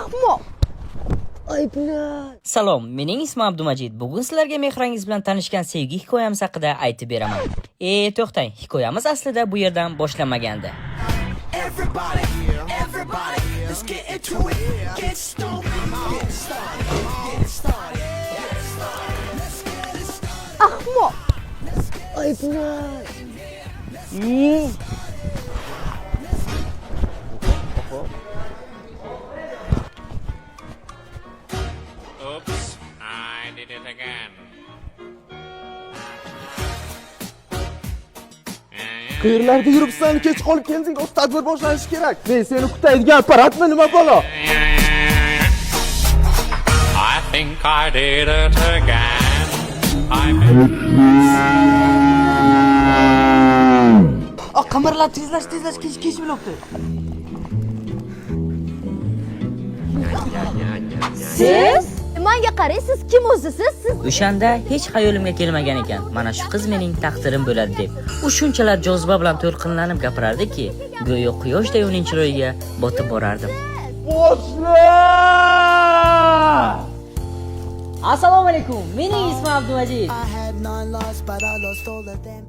Ahmoq. Ay bular. Salom, mening ismim Abdumajid. Bugun sizlarga mehringiz bilan tanishgan sevgi hikoyamiz haqida aytib beraman. To'xtang, hikoyamiz aslida bu yerdan boshlanmagandi. Everybody, let's get into it. Get started. Ahmoq. Ay bular. Oops, I did it again. Qayerlarda yuribsan? Kech qolib kelding. O'z tadbir boshlanishi kerak. Men seni kutaydigan apparatmi nima balo? I think I did it again. Qamarlar tezlash kech bo'libdi. Siz? Menga qaraysiz, kim o'zisiz? Siz O'shanda hech xayolimga kelmagan ekan. Mana shu qiz mening taqdirim bo'ladi deb. U shunchalar joziba bilan to'lqinlanib gapirardi-ki, go'yo quyoshday uning chiroyiga botib borardim. Boshla! Assalomu alaykum. Mening ismim Abdumajid. I had none lost, but I lost all of them.